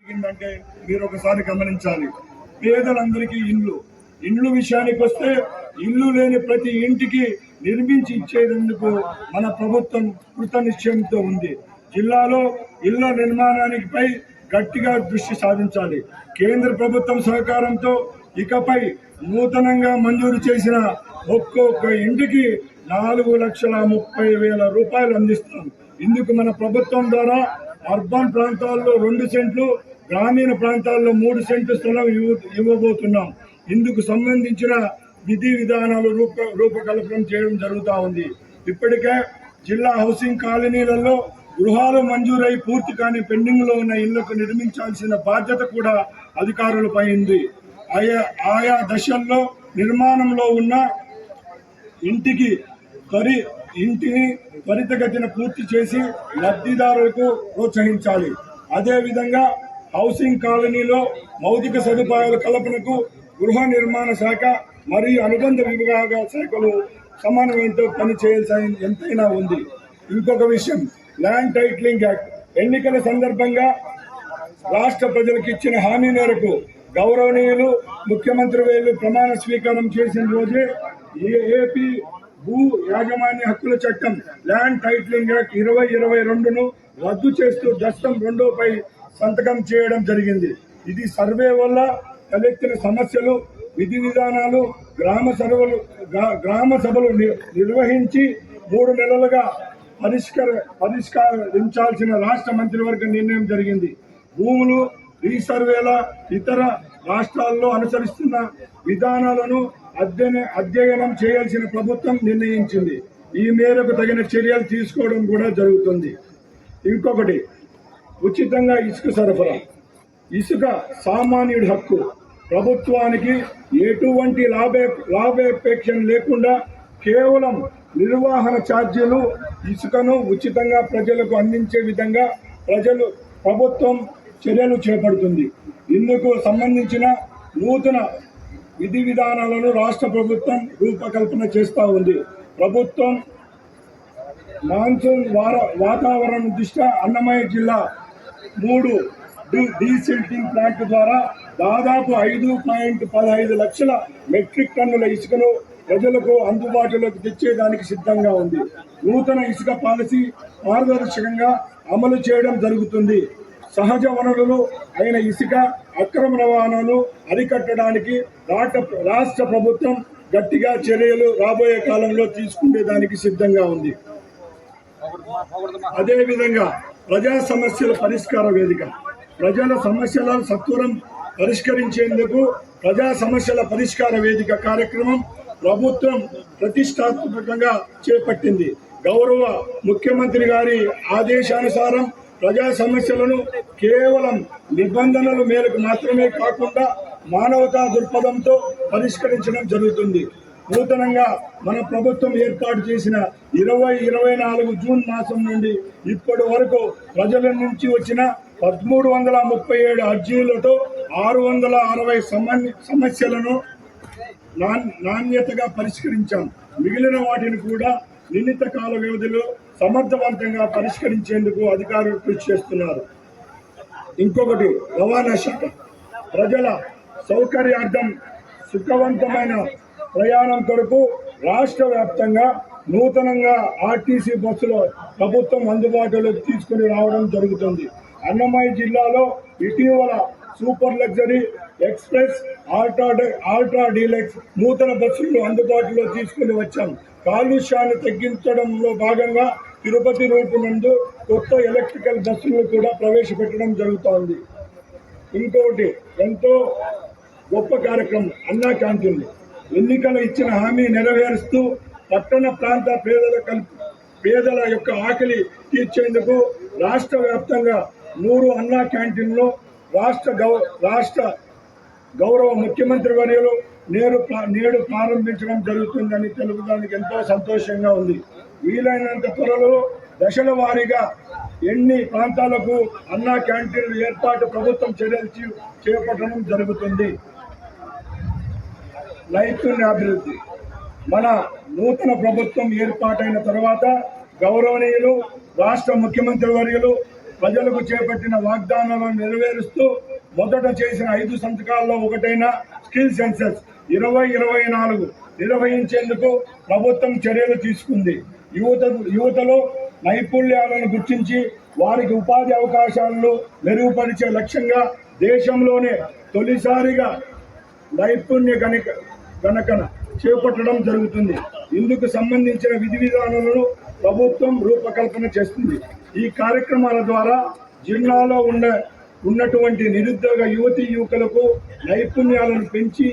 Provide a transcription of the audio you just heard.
జరిగిందంటే మీరు ఒకసారి గమనించాలి. పేదలందరికీ ఇండ్లు విషయానికి వస్తే ఇల్లు లేని ప్రతి ఇంటికి నిర్మించి ఇచ్చేందుకు మన ప్రభుత్వం కృత నిశ్చయంతో ఉంది. జిల్లాలో ఇళ్ల నిర్మాణానికిపై గట్టిగా దృష్టి సాధించాలి. కేంద్ర ప్రభుత్వం సహకారంతో ఇకపై నూతనంగా మంజూరు చేసిన ఒక్కొక్క ఇంటికి 4,30,000 రూపాయలు అందిస్తాం. ఇందుకు మన ప్రభుత్వం ద్వారా అర్బన్ ప్రాంతాల్లో 2 సెంట్లు, గ్రామీణ ప్రాంతాల్లో 3 సెంట్లు స్థలం ఇవ్వబోతున్నాం. ఇందుకు సంబంధించిన విధి విధానాలు రూపకల్పన చేయడం జరుగుతూ ఉంది. ఇప్పటికే జిల్లా హౌసింగ్ కాలనీలలో గృహాలు మంజూరై పూర్తి కాని పెండింగ్ లో ఉన్న ఇళ్లకు నిర్మించాల్సిన బాధ్యత కూడా అధికారులపై ఉంది. ఆయా దశల్లో నిర్మాణంలో ఉన్న ఇంటిని త్వరితగతిన పూర్తి చేసి లబ్ధిదారులకు ప్రోత్సహించాలి. అదేవిధంగా హౌసింగ్ కాలనీలో మౌలిక సదుపాయాల కల్పనకు గృహ నిర్మాణ శాఖ మరియు అనుబంధ విభాగ శాఖలు సమన్వయంతో పనిచేయాల్సిన ఎంతైనా ఉంది. ఇంకొక విషయం, ల్యాండ్ టైటిలింగ్ యాక్ట్ ఎన్నికల సందర్భంగా రాష్ట్ర ప్రజలకు ఇచ్చిన హామీ మేరకు గౌరవనీయులు ముఖ్యమంత్రి వేలు ప్రమాణ స్వీకారం చేసిన రోజే ఏపీ భూ యాజమాన్య హక్కుల చట్టం ల్యాండ్ టైటిలింగ్ యాక్ట్ 2022ను రద్దు చేస్తూ దశం 2పై సంతకం చేయడం జరిగింది. ఇది సర్వే వల్ల తలెత్తిన సమస్యలు, విధి విధానాలు, గ్రామ సభలు నిర్వహించి 3 నెలలుగా పరిష్కరించాల్సిన రాష్ట్ర మంత్రివర్గ నిర్ణయం జరిగింది. భూములు రీసర్వేల ఇతర రాష్ట్రాల్లో అనుసరిస్తున్న విధానాలను అధ్యయనం చేయాల్సిన ప్రభుత్వం నిర్ణయించింది. ఈ మేరకు తగిన చర్యలు తీసుకోవడం కూడా జరుగుతుంది. ఇంకొకటి, ఉచితంగా ఇసుక సరఫరా. ఇసుక సామాన్యుడి హక్కు. ప్రభుత్వానికి ఎటువంటి లాభాపేక్ష లేకుండా కేవలం నిర్వహణ ఛార్జీలు ఇసుకను ఉచితంగా ప్రజలకు అందించే విధంగా ప్రభుత్వం చర్యలు చేపడుతుంది. ఇందుకు సంబంధించిన నూతన విధి విధానాలను రాష్ట్ర ప్రభుత్వం రూపకల్పన చేస్తూ ఉంది. ప్రభుత్వం మాన్సూన్ వాతావరణం దృష్ట్యా అన్నమయ్య జిల్లా 3 డీసిల్టింగ్ ప్లాంట్ ద్వారా దాదాపు 5.15 లక్షల మెట్రిక్ టన్నుల ఇసుకను ప్రజలకు అందుబాటులోకి తెచ్చేదానికి సిద్ధంగా ఉంది. నూతన ఇసుక పాలసీ పారదర్శకంగా అమలు చేయడం జరుగుతుంది. సహజ వనరులు అయిన ఇసుక అక్రమ రవాణాను అరికట్టడానికి రాష్ట్ర ప్రభుత్వం గట్టిగా చర్యలు రాబోయే కాలంలో తీసుకునేదానికి సిద్ధంగా ఉంది. అదేవిధంగా ప్రజా సమస్యల పరిష్కార వేదిక. ప్రజల సమస్యలను సత్వరం పరిష్కరించేందుకు ప్రజా సమస్యల పరిష్కార వేదిక కార్యక్రమం ప్రభుత్వం ప్రతిష్టాత్మకంగా చేపట్టింది. గౌరవ ముఖ్యమంత్రి గారి ఆదేశానుసారం ప్రజా సమస్యలను కేవలం నిబంధనల మేరకు మాత్రమే కాకుండా మానవతా దృక్పథంతో పరిష్కరించడం జరుగుతుంది. నూతనంగా మన ప్రభుత్వం ఏర్పాటు చేసిన 2024 జూన్ మాసం నుండి ఇప్పటి వరకు ప్రజల నుంచి వచ్చిన 1337 అర్జీలతో 660 సమస్యలను నాణ్యతగా పరిష్కరించాం. మిగిలిన వాటిని కూడా నిర్ణీత కాల వ్యవధిలో సమర్థవంతంగా పరిష్కరించేందుకు అధికారులు కృషి చేస్తున్నారు. ఇంకొకటి, రవాణా శాఖ. ప్రజల సౌకర్యార్థం సుఖవంతమైన ప్రయాణం కొరకు రాష్ట్ర వ్యాప్తంగా నూతనంగా ఆర్టీసీ బస్సులు ప్రభుత్వం అందుబాటులోకి తీసుకుని రావడం జరుగుతుంది. అన్నమయ్య జిల్లాలో ఇటీవల super luxury, express, ultra deluxe నూతన బస్సులు అందుబాటులో తీసుకుని వచ్చాం. కాలుష్యాన్ని తగ్గించడంలో భాగంగా తిరుపతి రూటు నందు కొత్త ఎలక్ట్రికల్ బస్సులను కూడా ప్రవేశపెట్టడం జరుగుతోంది. ఇంకొకటి, ఎంతో గొప్ప కార్యక్రమం అన్నా క్యాంటీన్లు. ఎన్నికలు ఇచ్చిన హామీ నెరవేరుస్తూ పట్టణ ప్రాంత పేదల యొక్క ఆకలి తీర్చేందుకు రాష్ట్ర వ్యాప్తంగా 3 అన్నా క్యాంటీన్లు రాష్ట్ర గౌరవ ముఖ్యమంత్రి వర్యులు నేడు ప్రారంభించడం జరుగుతుందని తెలుపడానికి ఎంతో సంతోషంగా ఉంది. వీలైనంత త్వరలో దశల వారీగా ఎన్ని ప్రాంతాలకు అన్నా క్యాంటీన్లు ఏర్పాటు ప్రభుత్వం చర్యలు చేపట్టడం జరుగుతుంది. నైపుణ్యాభివృద్ధి. మన నూతన ప్రభుత్వం ఏర్పాటైన తర్వాత గౌరవనీయులు రాష్ట్ర ముఖ్యమంత్రి వర్యులు ప్రజలకు చేపట్టిన వాగ్దానాలను నెరవేరుస్తూ మొదట చేసిన 5 సంతకాల్లో ఒకటైన స్కిల్ సెన్సస్ 2024 నిర్వహించేందుకు ప్రభుత్వం చర్యలు తీసుకుంది. యువతలో నైపుణ్యాలను గుర్తించి వారికి ఉపాధి అవకాశాలను మెరుగుపరిచే లక్ష్యంగా దేశంలోనే తొలిసారిగా నైపుణ్య గణన చేపట్టడం జరుగుతుంది. ఇందుకు సంబంధించిన విధి విధానాలను ప్రభుత్వం రూపకల్పన చేస్తుంది. ఈ కార్యక్రమాల ద్వారా జిల్లాలో ఉన్నటువంటి నిరుద్యోగ యువతీ యువకులకు నైపుణ్యాలను పెంచి